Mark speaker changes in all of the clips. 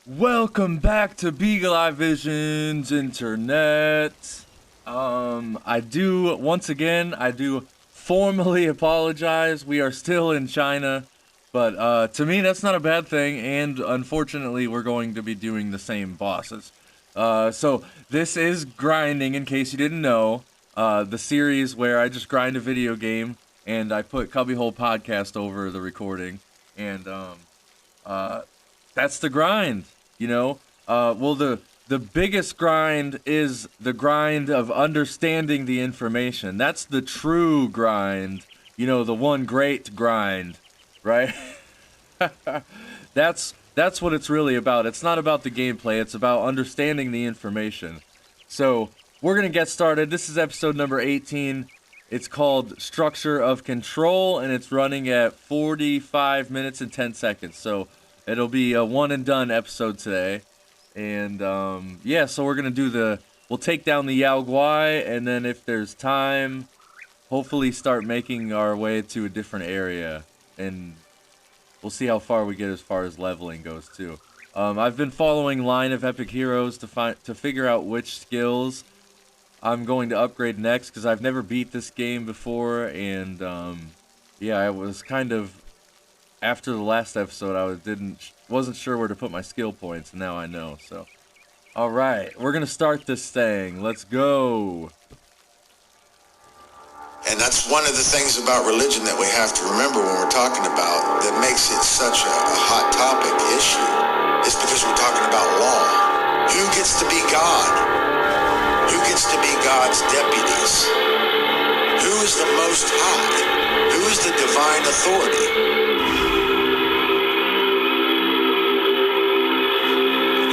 Speaker 1: Welcome back to Beagle Eye Vision's Internet. I do formally apologize. We are still in China, but to me that's not a bad thing, and unfortunately we're going to be doing the same bosses. So this is Grinding, in case you didn't know, the series where I just grind a video game and I put CubbyWhole podcast over the recording, and uh, that's the grind, you know. The biggest grind is the grind of understanding the information. That's the true grind, the one great grind, right? That's what it's really about. It's not about the gameplay, it's about understanding the information. So, we're going to get started. This is episode number 18. It's called Structure of Control, and it's running at 45 minutes and 10 seconds. So, it'll be a one and done episode today. And so we're going to we'll take down the Yao Guai, and then if there's time, hopefully start making our way to a different area. And we'll see how far we get as far as leveling goes too. I've been following Line of Epic Heroes to figure out which skills I'm going to upgrade next, because I've never beat this game before, and I was kind of, after the last episode, wasn't sure where to put my skill points, and now I know. So, all right, we're gonna start this thing. Let's go.
Speaker 2: And that's one of the things about religion that we have to remember when we're talking about that makes it such a hot topic issue. It's because we're talking about law. Who gets to be God? Who gets to be God's deputies? Who is the Most High? Who is the divine authority?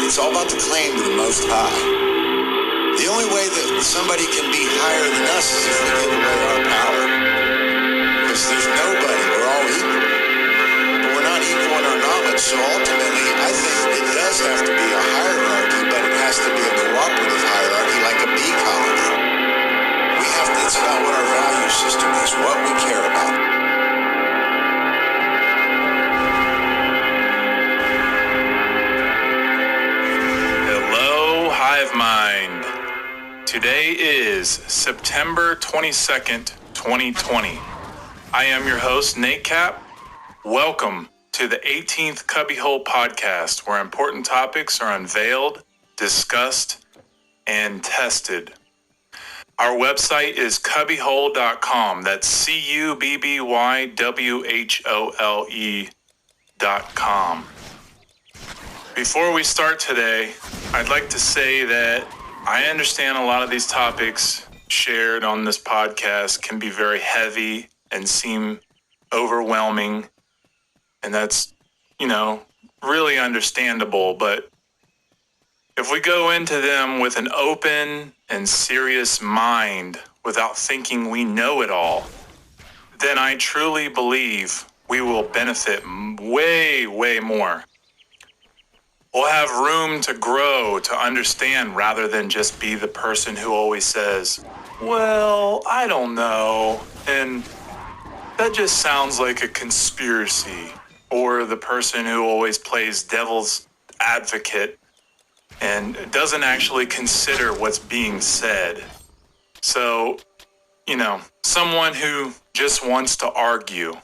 Speaker 2: It's all about the claim to the Most High. The only way that somebody can be higher than us is if we give away our power. Because there's nobody, we're all equal. But we're not equal in our knowledge, so ultimately I think it does have to be a hierarchy, but it has to be a cooperative hierarchy, like a bee colony. It's about what our value system is, what we care about.
Speaker 3: Hive Mind. Today is September 22nd, 2020. I am your host, Nate Cap. Welcome to the 18th CubbyWhole podcast, where important topics are unveiled, discussed, and tested. Our website is CubbyWhole.com. That's CubbyWhole.com. Before we start today, I'd like to say that I understand a lot of these topics shared on this podcast can be very heavy and seem overwhelming. And that's, really understandable. But if we go into them with an open and serious mind without thinking we know it all, then I truly believe we will benefit way, way more. We'll have room to grow, to understand, rather than just be the person who always says, well, I don't know, and that just sounds like a conspiracy, or the person who always plays devil's advocate and doesn't actually consider what's being said. So, someone who just wants to argue.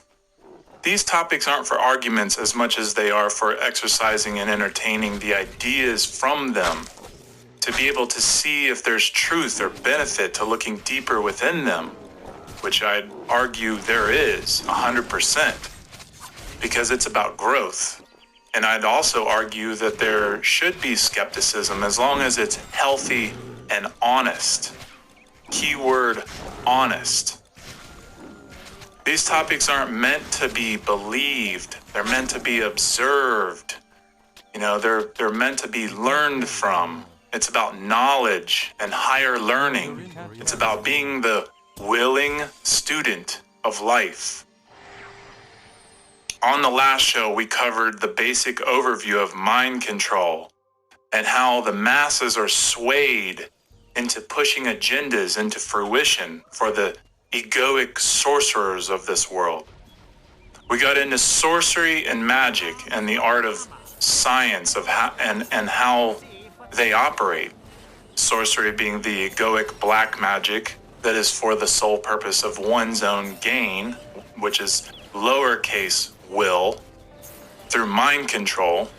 Speaker 3: These topics aren't for arguments as much as they are for exercising and entertaining the ideas from them, to be able to see if there's truth or benefit to looking deeper within them, which I'd argue there is 100%, because it's about growth. And I'd also argue that there should be skepticism as long as it's healthy and honest. Keyword, honest. These topics aren't meant to be believed. They're meant to be observed. They're meant to be learned from. It's about knowledge and higher learning. It's about being the willing student of life. On the last show, we covered the basic overview of mind control and how the masses are swayed into pushing agendas into fruition for the egoic sorcerers of this world. We got into sorcery and magic and the art of science of how and how they operate. Sorcery being the egoic black magic that is for the sole purpose of one's own gain, which is lowercase will, through mind control.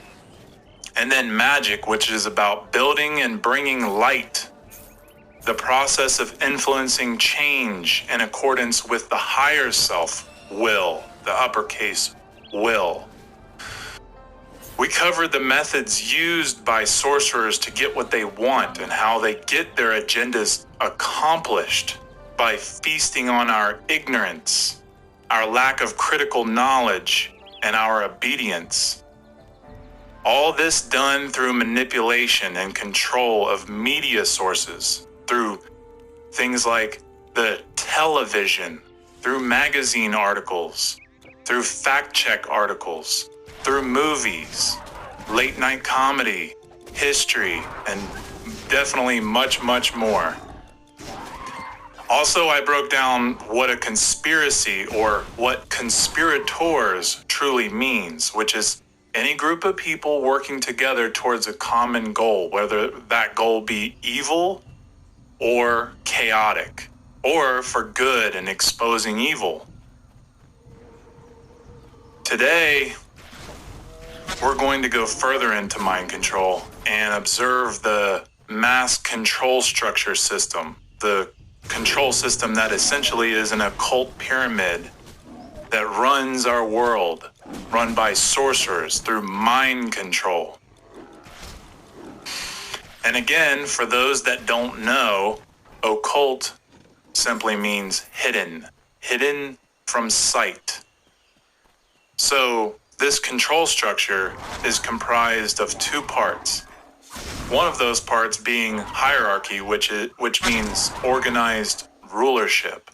Speaker 3: And then magic, which is about building and bringing light, the process of influencing change in accordance with the higher self will, the uppercase will. We covered the methods used by sorcerers to get what they want and how they get their agendas accomplished by feasting on our ignorance, our lack of critical knowledge, and our obedience. All this done through manipulation and control of media sources, through things like the television, through magazine articles, through fact-check articles, through movies, late night comedy, history, and definitely much, much more. Also, I broke down what a conspiracy or what conspirators truly means, which is any group of people working together towards a common goal, whether that goal be evil or chaotic, or for good and exposing evil. Today, we're going to go further into mind control and observe the mass control structure system, the control system that essentially is an occult pyramid that runs our world, run by sorcerers through mind control. And again, for those that don't know, occult simply means hidden, hidden from sight. So this control structure is comprised of two parts. One of those parts being hierarchy, which means organized rulership.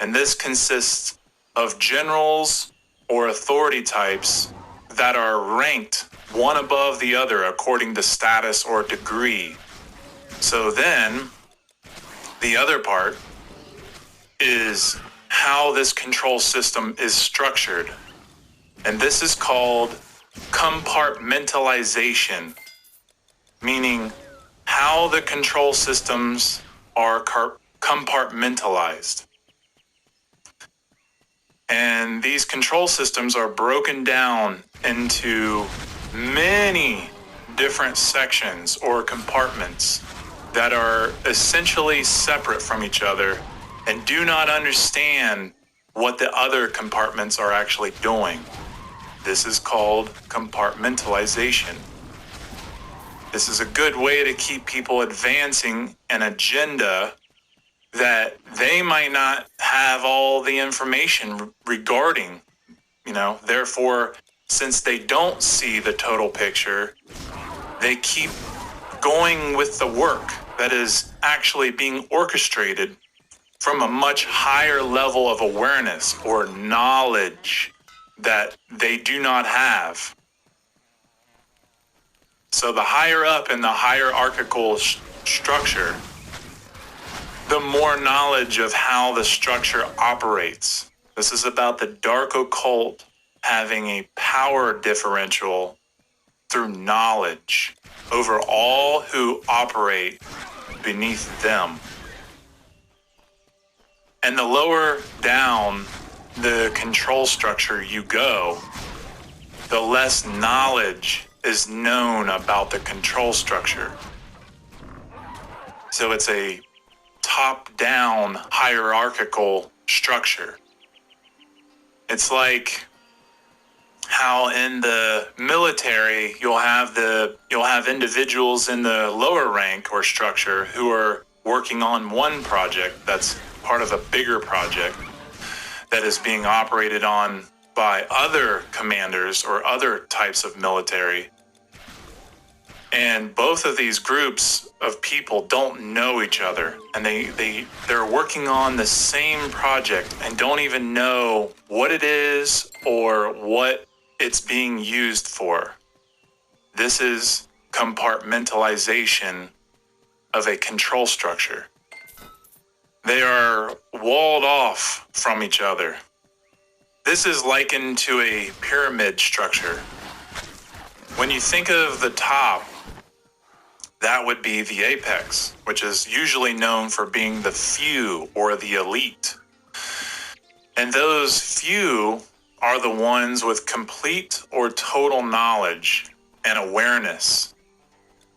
Speaker 3: And this consists of generals or authority types that are ranked one above the other according to status or degree. So then, the other part is how this control system is structured. And this is called compartmentalization, meaning how the control systems are compartmentalized. And these control systems are broken down into many different sections or compartments that are essentially separate from each other and do not understand what the other compartments are actually doing. This is called compartmentalization. This is a good way to keep people advancing an agenda that they might not have all the information regarding, therefore, since they don't see the total picture, they keep going with the work that is actually being orchestrated from a much higher level of awareness or knowledge that they do not have. So the higher up in the hierarchical structure, the more knowledge of how the structure operates. This is about the dark occult having a power differential through knowledge over all who operate beneath them. And the lower down the control structure you go, the less knowledge is known about the control structure. So it's a top-down hierarchical structure. It's like how in the military you'll have individuals in the lower rank or structure who are working on one project that's part of a bigger project that is being operated on by other commanders or other types of military. And both of these groups of people don't know each other, and they're working on the same project and don't even know what it is or what it's being used for. This is compartmentalization of a control structure. They are walled off from each other. This is likened to a pyramid structure. When you think of the top, that would be the apex, which is usually known for being the few or the elite. And those few are the ones with complete or total knowledge and awareness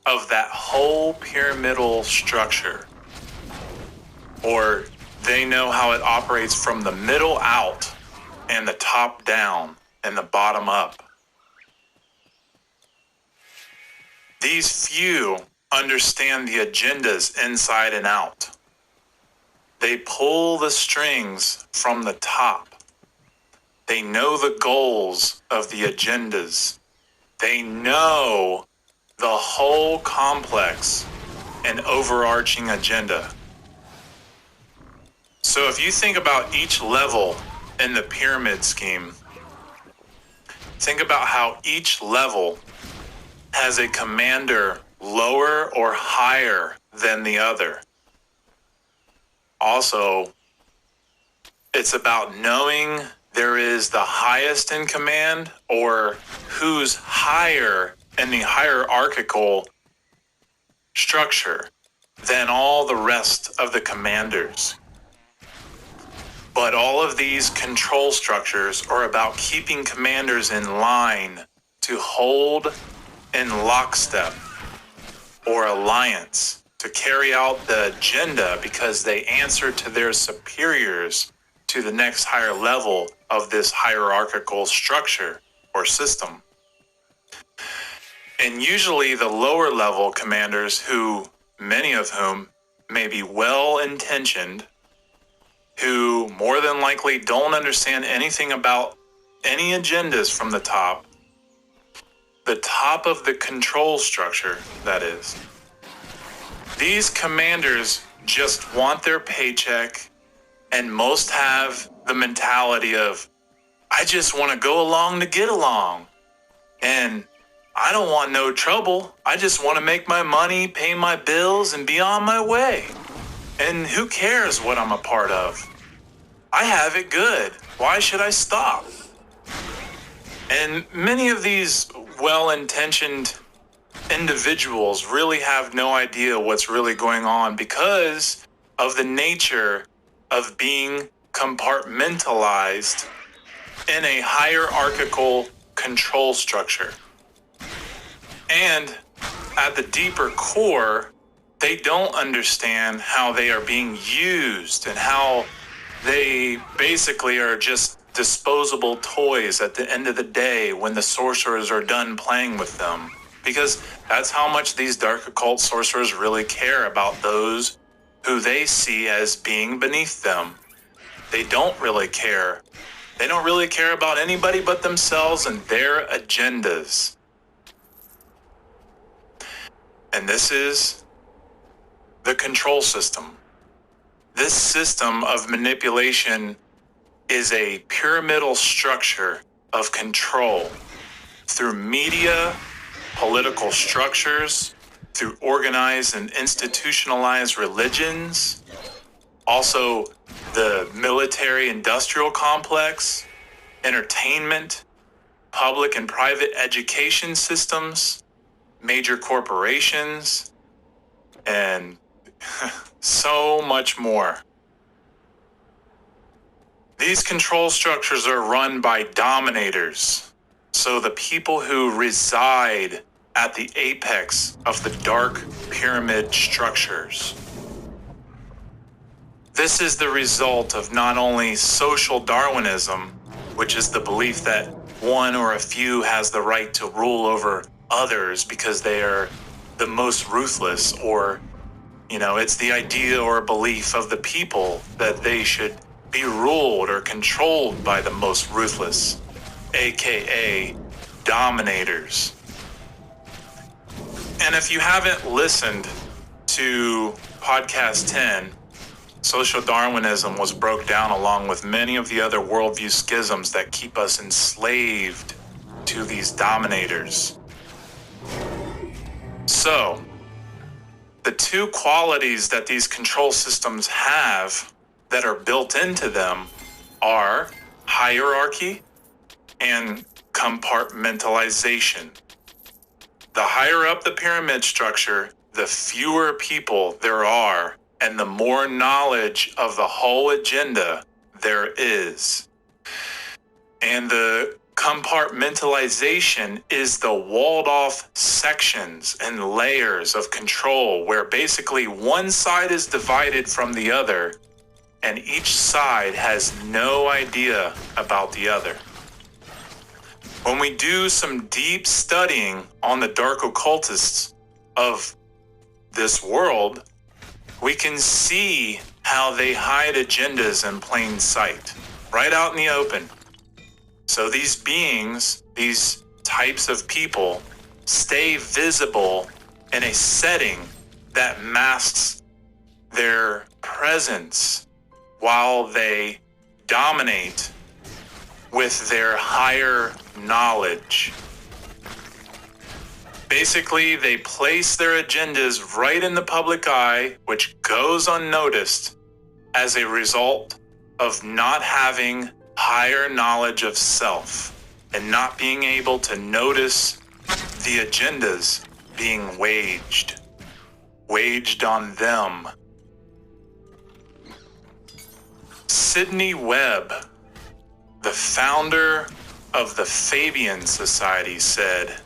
Speaker 3: of that whole pyramidal structure. Or they know how it operates from the middle out and the top down and the bottom up. These few understand the agendas inside and out. They pull the strings from the top. They know the goals of the agendas. They know the whole complex and overarching agenda. So if you think about each level in the pyramid scheme, think about how each level has a commander lower or higher than the other. Also, it's about knowing there is the highest in command or who's higher in the hierarchical structure than all the rest of the commanders. But all of these control structures are about keeping commanders in line to hold in lockstep or alliance to carry out the agenda because they answer to their superiors to the next higher level of this hierarchical structure or system. And usually the lower level commanders, who many of whom may be well-intentioned, who more than likely don't understand anything about any agendas from the top of the control structure, that is. These commanders just want their paycheck, and most have the mentality of, I just want to go along to get along. And I don't want no trouble. I just want to make my money, pay my bills, and be on my way. And who cares what I'm a part of? I have it good. Why should I stop? And many of these well-intentioned individuals really have no idea what's really going on because of the nature of being compartmentalized in a hierarchical control structure. And at the deeper core, they don't understand how they are being used and how they basically are just disposable toys at the end of the day when the sorcerers are done playing with them. Because that's how much these dark occult sorcerers really care about those who they see as being beneath them. They don't really care. They don't really care about anybody but themselves and their agendas. And this is the control system. This system of manipulation is a pyramidal structure of control through media, political structures, through organized and institutionalized religions, also the military-industrial complex, entertainment, public and private education systems, major corporations, and so much more. These control structures are run by dominators, so the people who reside at the apex of the dark pyramid structures. This is the result of not only social Darwinism, which is the belief that one or a few has the right to rule over others because they are the most ruthless, or, it's the idea or belief of the people that they should be ruled or controlled by the most ruthless, aka dominators. And if you haven't listened to podcast 10, social Darwinism was broke down along with many of the other worldview schisms that keep us enslaved to these dominators. So, the two qualities that these control systems have that are built into them are hierarchy and compartmentalization. The higher up the pyramid structure, the fewer people there are, and the more knowledge of the whole agenda there is. And the compartmentalization is the walled off sections and layers of control where basically one side is divided from the other and each side has no idea about the other. When we do some deep studying on the dark occultists of this world, we can see how they hide agendas in plain sight, right out in the open. So these beings, these types of people, stay visible in a setting that masks their presence while they dominate with their higher knowledge. Basically, they place their agendas right in the public eye, which goes unnoticed as a result of not having higher knowledge of self and not being able to notice the agendas being waged on them. Sidney Webb, the founder of the Fabian Society, said,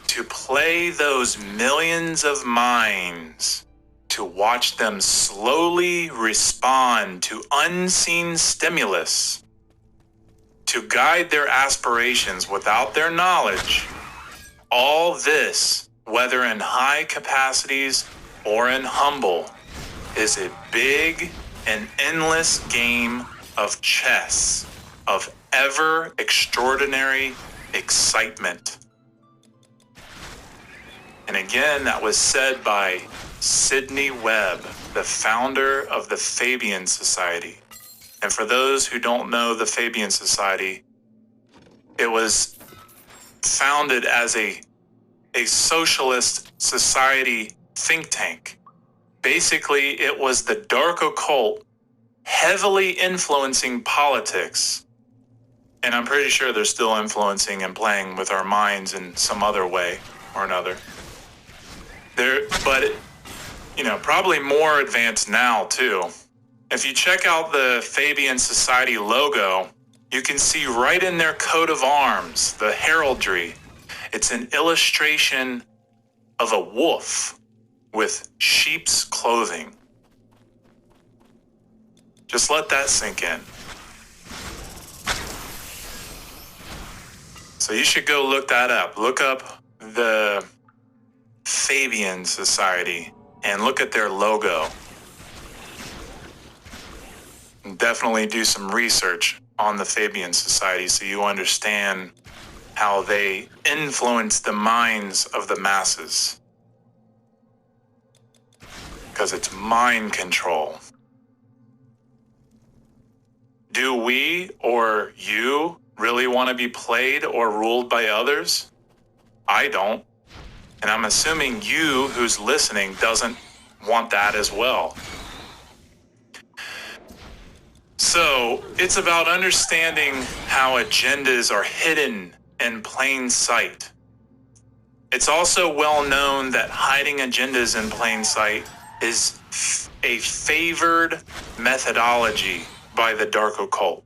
Speaker 3: "To play those millions of minds, to watch them slowly respond to unseen stimulus, to guide their aspirations without their knowledge, all this, whether in high capacities or in humble, is a big and endless game of chess, of ever extraordinary excitement." And again, that was said by Sidney Webb, the founder of the Fabian Society. And for those who don't know the Fabian Society, it was founded as a socialist society think tank. Basically, it was the dark occult heavily influencing politics. And I'm pretty sure they're still influencing and playing with our minds in some other way or another. Probably more advanced now too. If you check out the Fabian Society logo, you can see right in their coat of arms, the heraldry, it's an illustration of a wolf with sheep's clothing. Just let that sink in. So you should go look that up. Look up the Fabian Society and look at their logo. And definitely do some research on the Fabian Society so you understand how they influence the minds of the masses. Because it's mind control. Do we or you really want to be played or ruled by others? I don't. And I'm assuming you who's listening doesn't want that as well. So it's about understanding how agendas are hidden in plain sight. It's also well known that hiding agendas in plain sight is a favored methodology by the dark occult.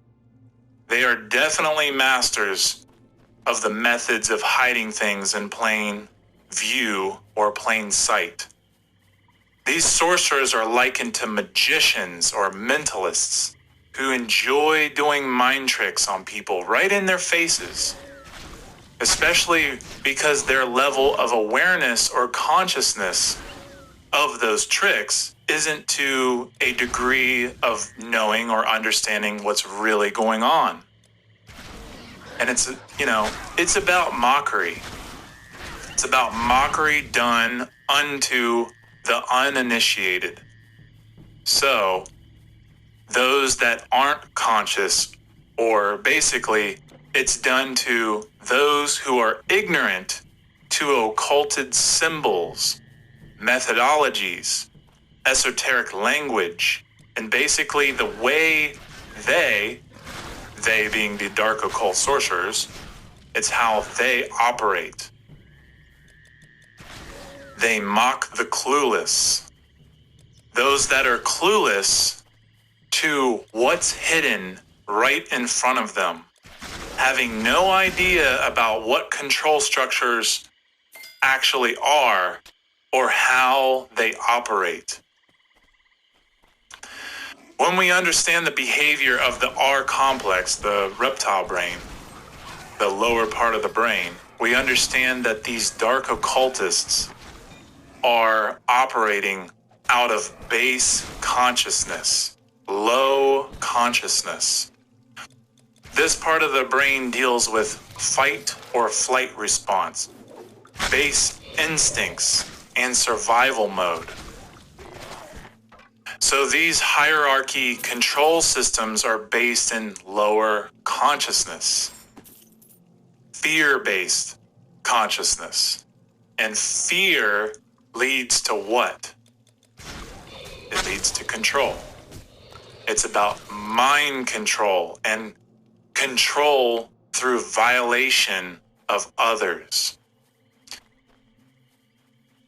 Speaker 3: They are definitely masters of the methods of hiding things in plain view or plain sight. These sorcerers are likened to magicians or mentalists who enjoy doing mind tricks on people right in their faces, especially because their level of awareness or consciousness of those tricks isn't to a degree of knowing or understanding what's really going on. And it's about mockery. It's about mockery done unto the uninitiated. So, those that aren't conscious, or basically, it's done to those who are ignorant to occulted symbols, methodologies, esoteric language, and basically the way they being the dark occult sorcerers, it's how they operate. They mock the clueless. Those that are clueless to what's hidden right in front of them, having no idea about what control structures actually are or how they operate. When we understand the behavior of the R complex, the reptile brain, the lower part of the brain, we understand that these dark occultists are operating out of base consciousness, low consciousness. This part of the brain deals with fight or flight response, base instincts, and survival mode. So these hierarchy control systems are based in lower consciousness, fear-based consciousness. And fear leads to what? It leads to control. It's about mind control and control through violation of others.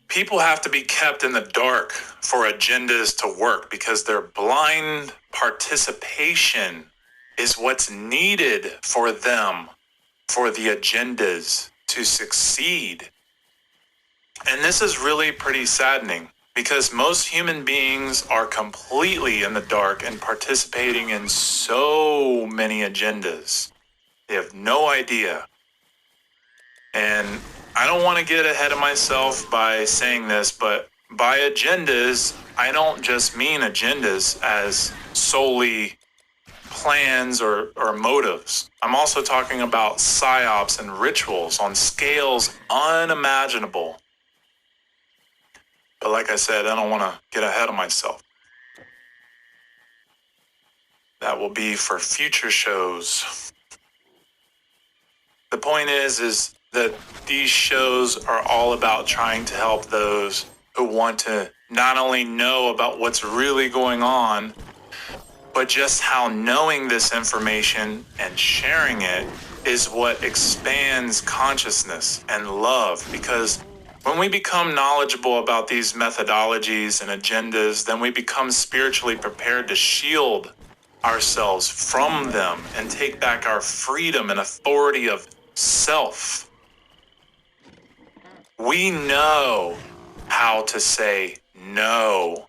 Speaker 3: People have to be kept in the dark for agendas to work because their blind participation is what's needed for them, for the agendas to succeed. And this is really pretty saddening because most human beings are completely in the dark and participating in so many agendas. They have no idea. And I don't want to get ahead of myself by saying this, but by agendas, I don't just mean agendas as solely plans or motives. I'm also talking about psyops and rituals on scales unimaginable. But like I said, I don't want to get ahead of myself. That will be for future shows. The point is that these shows are all about trying to help those who want to not only know about what's really going on, but just how knowing this information and sharing it is what expands consciousness and love. Because when we become knowledgeable about these methodologies and agendas, then we become spiritually prepared to shield ourselves from them and take back our freedom and authority of self. We know how to say no.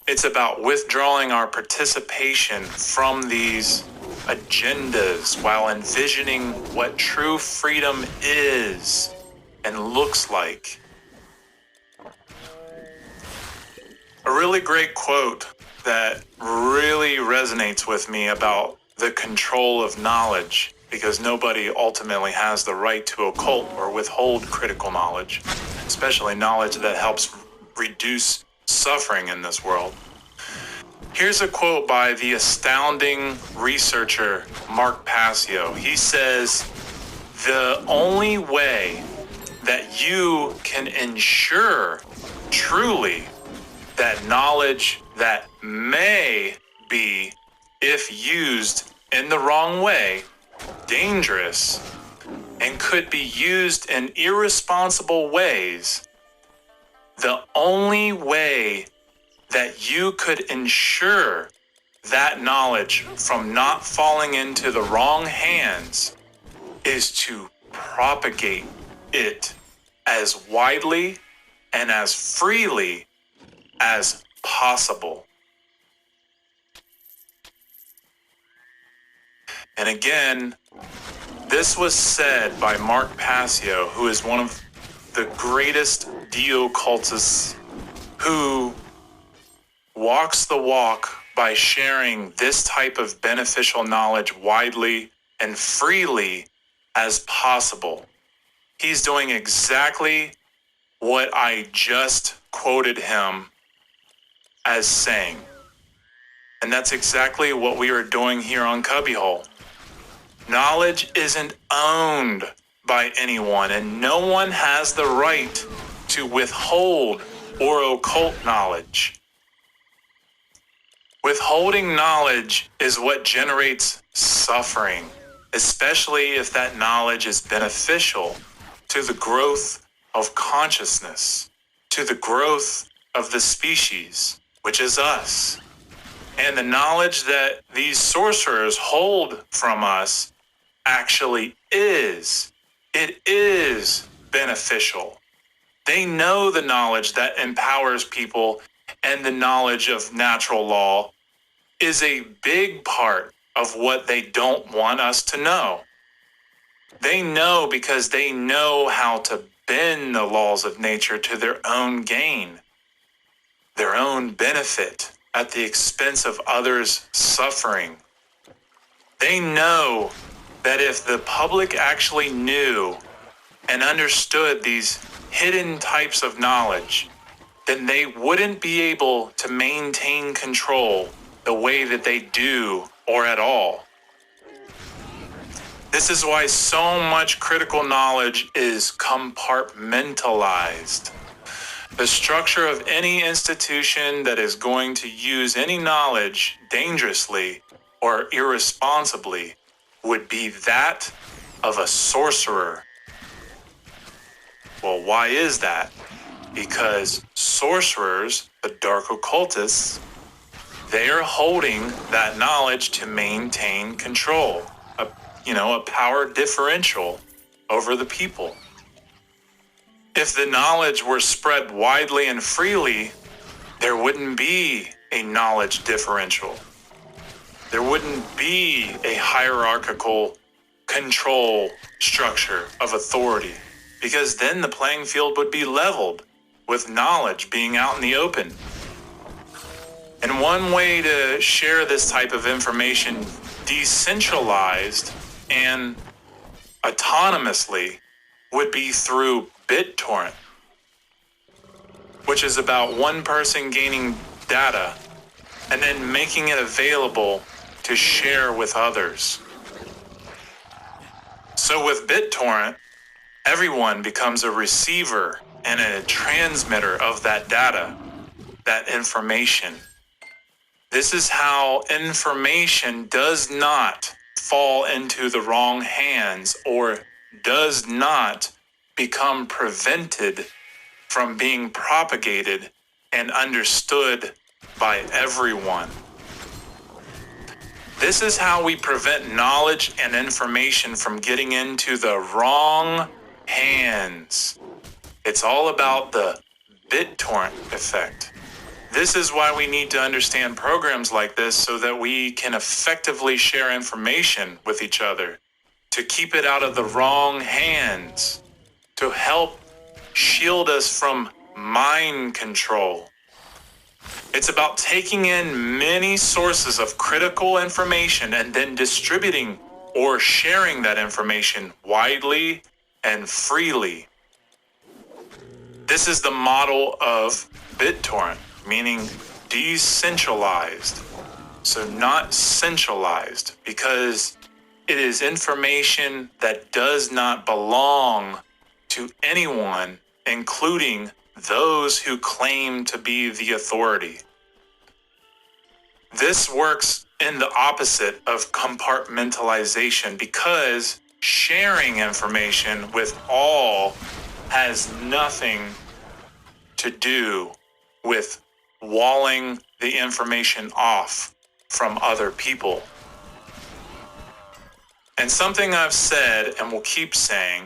Speaker 3: It's about withdrawing our participation from these agendas while envisioning what true freedom is and looks like. A really great quote that really resonates with me about the control of knowledge, because nobody ultimately has the right to occult or withhold critical knowledge, especially knowledge that helps reduce suffering in this world. Here's a quote by the astounding researcher Mark Passio. He says, "The only way that you can ensure truly that knowledge that may be, if used in the wrong way, dangerous and could be used in irresponsible ways, the only way that you could ensure that knowledge from not falling into the wrong hands is to propagate it as widely and as freely as possible." And again, this was said by Mark Passio, who is one of the greatest de-occultists, who walks the walk by sharing this type of beneficial knowledge widely and freely as possible. He's doing exactly what I just quoted him as saying. And that's exactly what we are doing here on CubbyWhole. Knowledge isn't owned by anyone, and no one has the right to withhold or occult knowledge. Withholding knowledge is what generates suffering, especially if that knowledge is beneficial to the growth of consciousness. to the growth of the species, which is us. And the knowledge that these sorcerers hold from us actually is beneficial. They know the knowledge that empowers people, and the knowledge of natural law is a big part of what they don't want us to know. They know because they know how to bend the laws of nature to their own gain, their own benefit at the expense of others' suffering. They know that if the public actually knew and understood these hidden types of knowledge, then they wouldn't be able to maintain control the way that they do or at all. This is why so much critical knowledge is compartmentalized. The structure of any institution that is going to use any knowledge dangerously or irresponsibly would be that of a sorcerer. Well, why is that? Because sorcerers, the dark occultists, they are holding that knowledge to maintain control, a power differential over the people. If the knowledge were spread widely and freely, there wouldn't be a knowledge differential. There wouldn't be a hierarchical control structure of authority, because then the playing field would be leveled with knowledge being out in the open. And one way to share this type of information decentralized and autonomously would be through BitTorrent, which is about one person gaining data and then making it available to share with others. So with BitTorrent, everyone becomes a receiver and a transmitter of that data, that information. This is how information does not fall into the wrong hands or does not become prevented from being propagated and understood by everyone. This is how we prevent knowledge and information from getting into the wrong hands. It's all about the BitTorrent effect. This is why we need to understand programs like this so that we can effectively share information with each other, to keep it out of the wrong hands, to help shield us from mind control. It's about taking in many sources of critical information and then distributing or sharing that information widely and freely. This is the model of BitTorrent, meaning decentralized, so not centralized, because it is information that does not belong to anyone, including those who claim to be the authority. This works in the opposite of compartmentalization, because sharing information with all has nothing to do with walling the information off from other people. And something I've said and will keep saying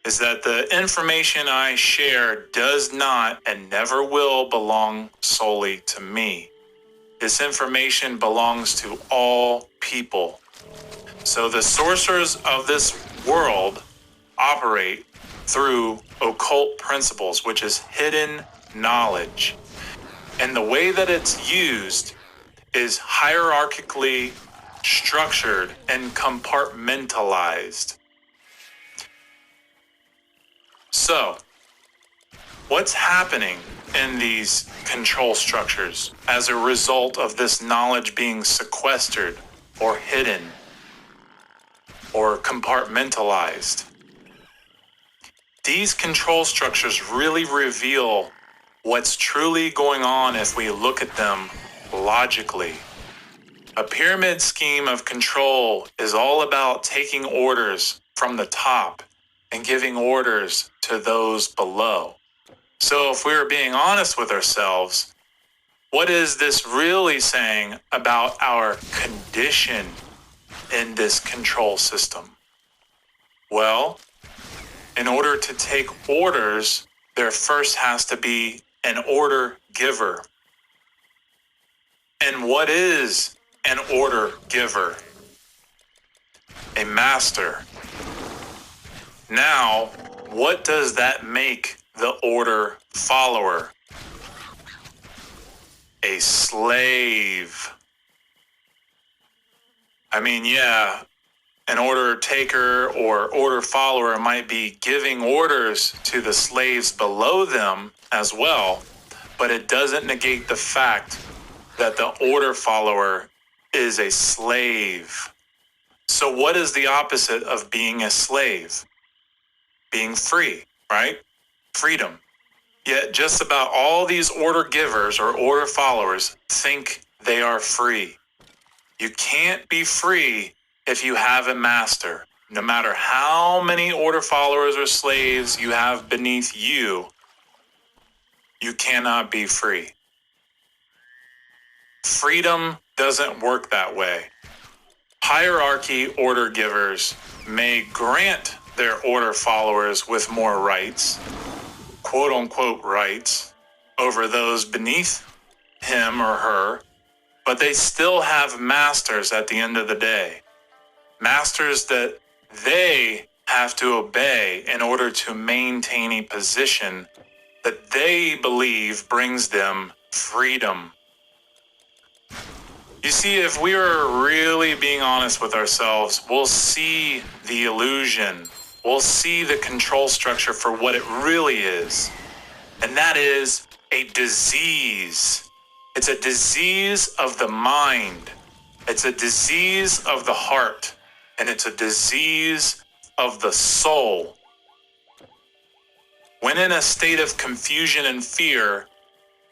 Speaker 3: is that the information I share does not and never will belong solely to me. This information belongs to all people. So the sorcerers of this world operate through occult principles, which is hidden knowledge. And the way that it's used is hierarchically structured and compartmentalized. So, what's happening in these control structures as a result of this knowledge being sequestered or hidden or compartmentalized? These control structures really reveal what's truly going on if we look at them logically. A pyramid scheme of control is all about taking orders from the top and giving orders to those below. So if we're being honest with ourselves, what is this really saying about our condition in this control system? Well, in order to take orders, there first has to be an order giver. And what is an order giver? A master. Now, what does that make the order follower? A slave. I mean, yeah, an order taker or order follower might be giving orders to the slaves below them as well, but it doesn't negate the fact that the order follower is a slave. So what is the opposite of being a slave? Being free, right? Freedom. Yet just about all these order givers or order followers think they are free. You can't be free if you have a master. No matter how many order followers or slaves you have beneath you, you cannot be free. Freedom doesn't work that way. Hierarchy order givers may grant their order followers with more rights, quote unquote rights, over those beneath him or her, but they still have masters at the end of the day. Masters that they have to obey in order to maintain a position that they believe brings them freedom. You see, if we are really being honest with ourselves, we'll see the illusion. We'll see the control structure for what it really is. And that is a disease. It's a disease of the mind. It's a disease of the heart. And it's a disease of the soul. When in a state of confusion and fear,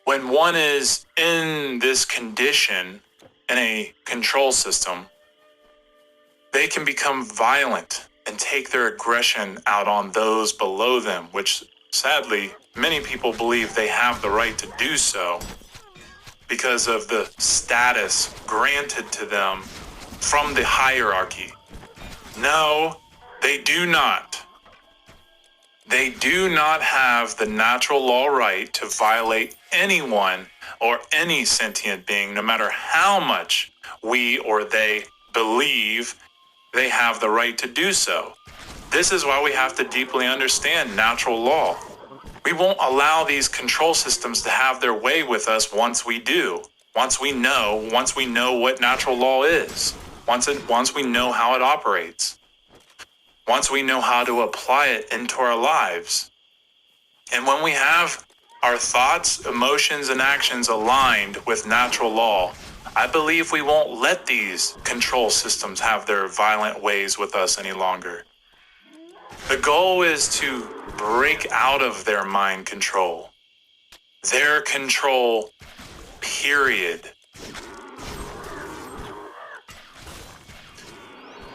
Speaker 3: when one is in this condition, in a control system, they can become violent and take their aggression out on those below them, which sadly, many people believe they have the right to do so because of the status granted to them from the hierarchy. No, they do not. They do not have the natural law right to violate anyone or any sentient being, no matter how much we or they believe they have the right to do so. This is why we have to deeply understand natural law. We won't allow these control systems to have their way with us once we do. Once we know what natural law is. Once we know how it operates. Once we know how to apply it into our lives. And when we have our thoughts, emotions, and actions aligned with natural law, I believe we won't let these control systems have their violent ways with us any longer. The goal is to break out of their mind control. Their control, period.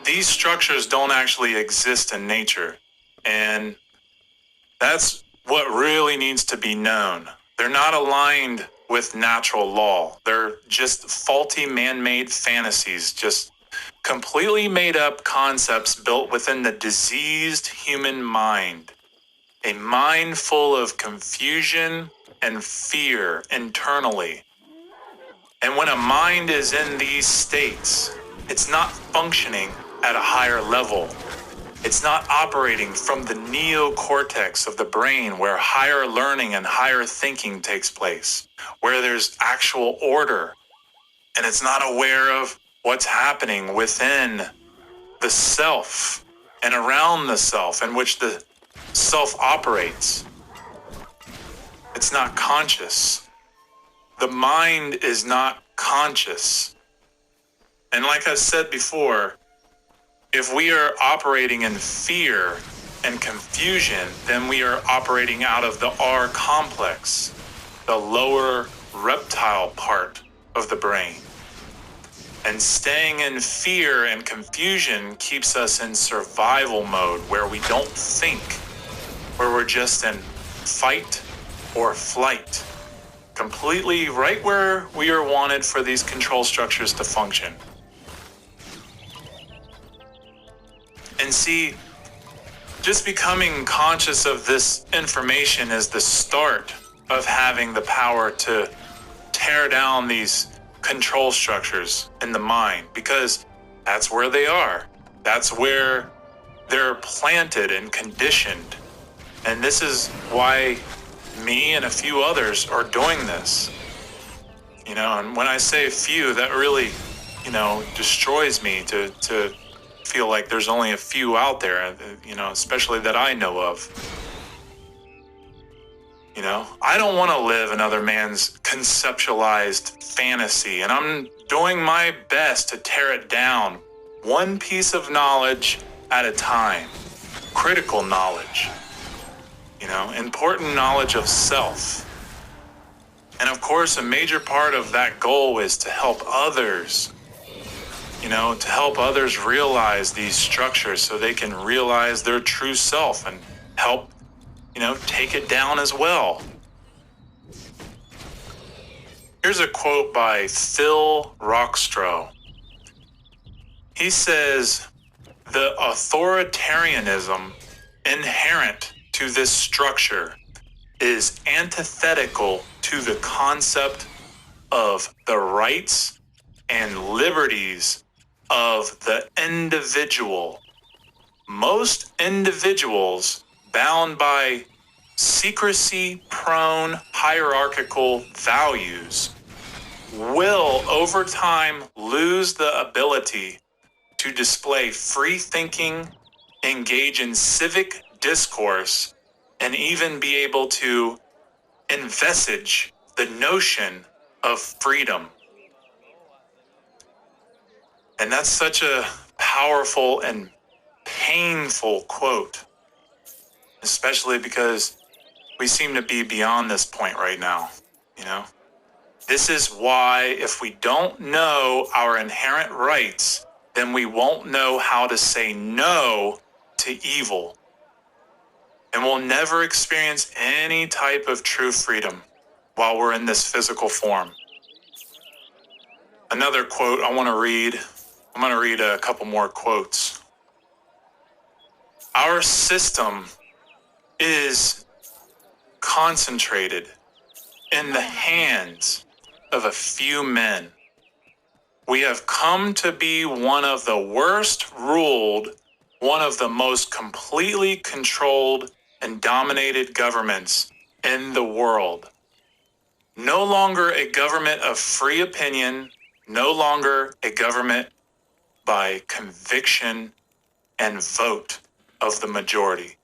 Speaker 3: These structures don't actually exist in nature, and that's what really needs to be known. They're not aligned with natural law. They're just faulty man-made fantasies, just completely made up concepts built within the diseased human mind. A mind full of confusion and fear internally. And when a mind is in these states, it's not functioning at a higher level. It's not operating from the neocortex of the brain where higher learning and higher thinking takes place, where there's actual order. And it's not aware of what's happening within the self and around the self in which the self operates. It's not conscious. The mind is not conscious. And like I said before, if we are operating in fear and confusion, then we are operating out of the R complex, the lower reptile part of the brain. And staying in fear and confusion keeps us in survival mode, where we don't think, where we're just in fight or flight. Completely right where we are wanted for these control structures to function. And see, just becoming conscious of this information is the start of having the power to tear down these control structures in the mind, because that's where they are. That's where they're planted and conditioned. And this is why me and a few others are doing this. And when I say a few, that really, destroys me to feel like there's only a few out there, especially that I know of. I don't want to live another man's conceptualized fantasy, and I'm doing my best to tear it down, one piece of knowledge at a time. Critical knowledge, important knowledge of self. And of course, a major part of that goal is to help others, to help others realize these structures so they can realize their true self and help take it down as well. Here's a quote by Phil Rockstro. He says, "The authoritarianism inherent to this structure is antithetical to the concept of the rights and liberties of the individual. Most individuals bound by secrecy-prone hierarchical values will over time lose the ability to display free thinking, engage in civic discourse, and even be able to envisage the notion of freedom." And that's such a powerful and painful quote, especially because we seem to be beyond this point right now, This is why if we don't know our inherent rights, then we won't know how to say no to evil. And we'll never experience any type of true freedom while we're in this physical form. Another quote I want to read. I'm going to read a couple more quotes. "Our system is concentrated in the hands of a few men. We have come to be one of the worst ruled, one of the most completely controlled and dominated governments in the world. No longer a government of free opinion, no longer a government by conviction and vote of the majority,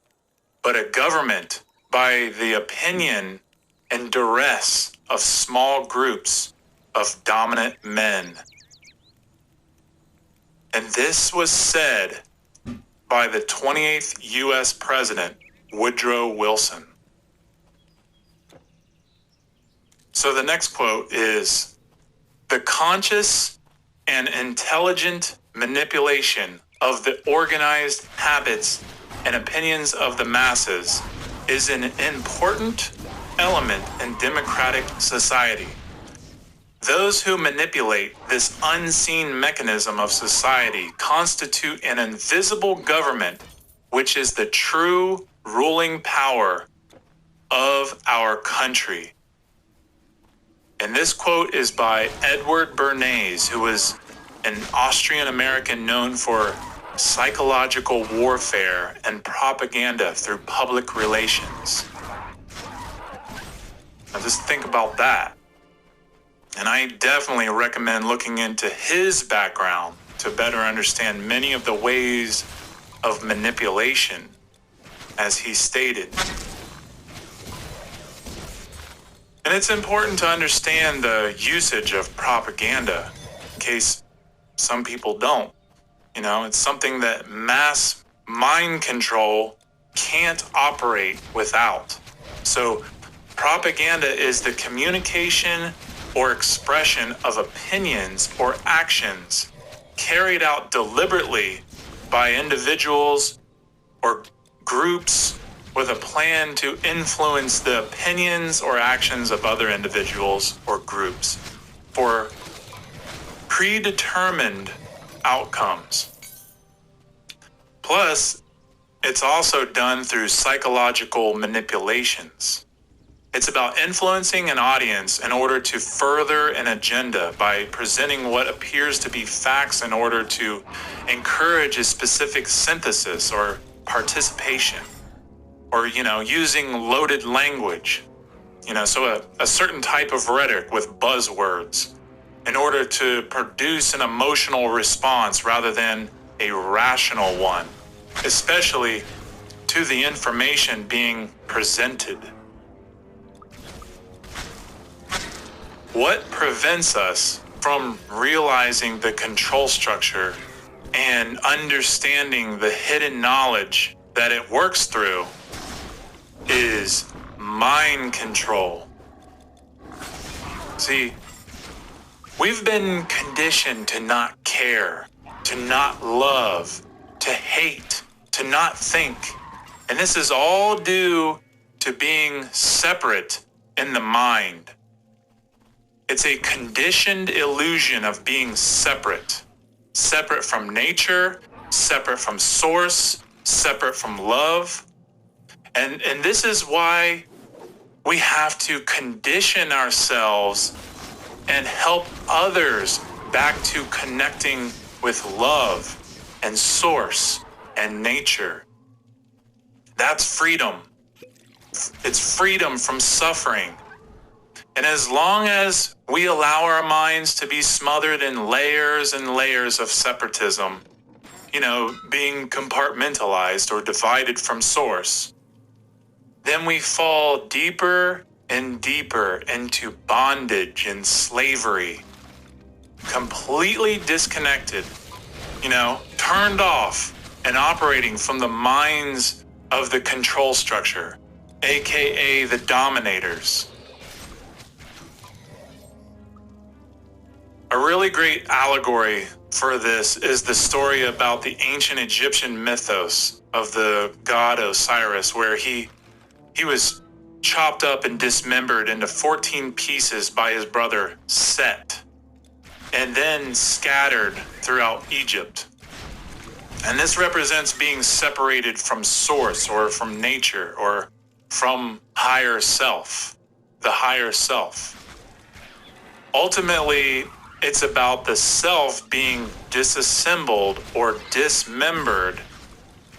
Speaker 3: but a government by the opinion and duress of small groups of dominant men." And this was said by the 28th U.S. President, Woodrow Wilson. So the next quote is, "The conscious and intelligent manipulation of the organized habits and opinions of the masses is an important element in democratic society. Those who manipulate this unseen mechanism of society constitute an invisible government, which is the true ruling power of our country." And this quote is by Edward Bernays, who was an Austrian-American known for psychological warfare and propaganda through public relations. Now just think about that. And I definitely recommend looking into his background to better understand many of the ways of manipulation, as he stated. And it's important to understand the usage of propaganda, in case some people don't. It's something that mass mind control can't operate without. So propaganda is the communication or expression of opinions or actions carried out deliberately by individuals or groups with a plan to influence the opinions or actions of other individuals or groups for predetermined outcomes. Plus, it's also done through psychological manipulations. It's about influencing an audience in order to further an agenda by presenting what appears to be facts in order to encourage a specific synthesis or participation, or, using loaded language, so a certain type of rhetoric with buzzwords in order to produce an emotional response rather than a rational one, especially to the information being presented. What prevents us from realizing the control structure and understanding the hidden knowledge that it works through is mind control. See, we've been conditioned to not care, to not love, to hate, to not think. And this is all due to being separate in the mind. It's a conditioned illusion of being separate. Separate from nature, separate from source, separate from love. And this is why we have to condition ourselves and help others back to connecting with love and source and nature. That's freedom. It's freedom from suffering. And as long as we allow our minds to be smothered in layers and layers of separatism, being compartmentalized or divided from source, then we fall deeper and deeper into bondage and slavery, completely disconnected, turned off and operating from the minds of the control structure, aka the dominators. A really great allegory for this is the story about the ancient Egyptian mythos of the god Osiris, where he was chopped up and dismembered into 14 pieces by his brother Set, and then scattered throughout Egypt. And this represents being separated from source or from nature or from higher self, the higher self. Ultimately, it's about the self being disassembled or dismembered.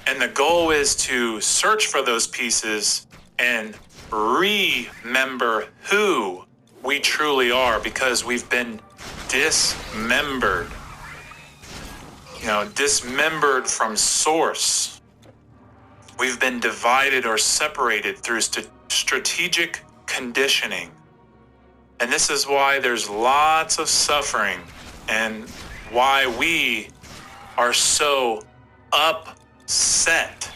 Speaker 3: And the goal is to search for those pieces and remember who we truly are, because we've been dismembered. Dismembered from source. We've been divided or separated through strategic conditioning. And this is why there's lots of suffering and why we are so upset.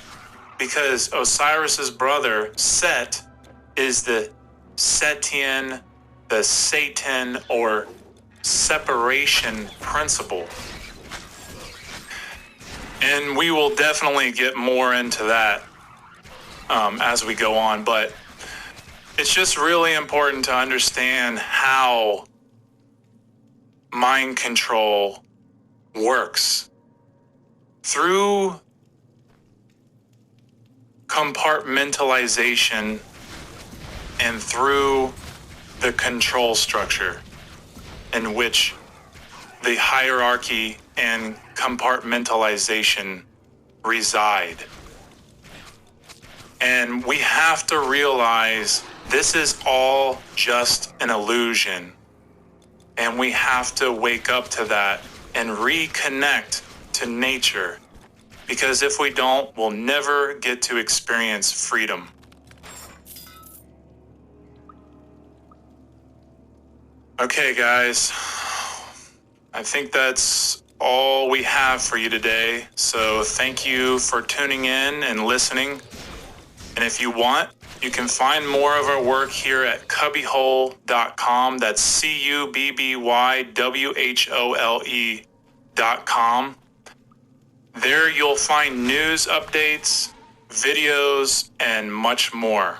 Speaker 3: Because Osiris's brother, Set, is the Setian, the Satan, or separation principle. And we will definitely get more into that as we go on, but it's just really important to understand how mind control works. Through compartmentalization and through the control structure in which the hierarchy and compartmentalization reside. And we have to realize this is all just an illusion. And we have to wake up to that and reconnect to nature. Because if we don't, we'll never get to experience freedom. Okay, guys. I think that's all we have for you today. So thank you for tuning in and listening. And if you want, you can find more of our work here at CubbyWhole.com. That's CubbyWhole.com. There you'll find news updates, videos, and much more.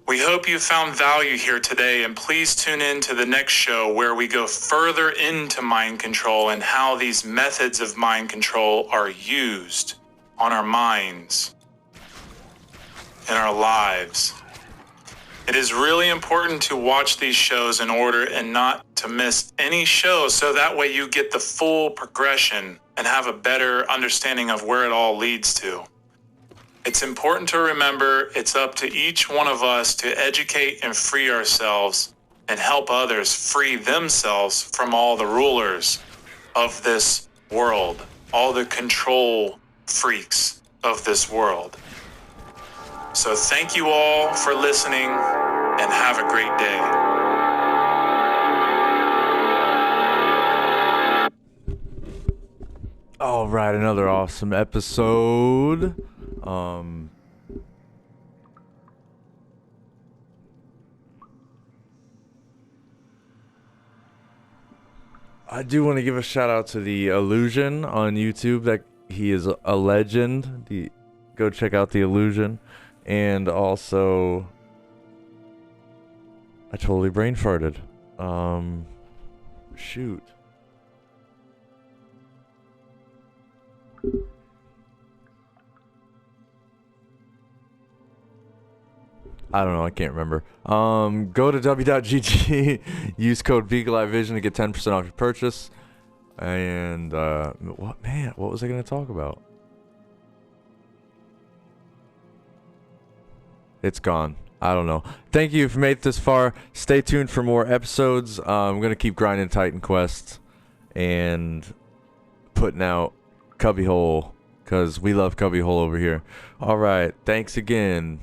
Speaker 3: We hope you found value here today, and please tune in to the next show where we go further into mind control and how these methods of mind control are used on our minds and our lives. It is really important to watch these shows in order and not to miss any show, so that way you get the full progression and have a better understanding of where it all leads to. It's important to remember it's up to each one of us to educate and free ourselves and help others free themselves from all the rulers of this world, all the control freaks of this world. So thank you all for listening, and have a great day.
Speaker 1: All right, another awesome episode. I do want to give a shout out to the Illusion on YouTube. That he is a legend. Go check out the Illusion. And also, I totally brain farted. Shoot. I don't know. I can't remember. Go to w.gg, use code VegaLiveVision to get 10% off your purchase. And what was I going to talk about? It's gone. I don't know. Thank you if you made it this far. Stay tuned for more episodes. I'm going to keep grinding Titan Quest and putting out CubbyWhole because we love CubbyWhole over here. All right. Thanks again.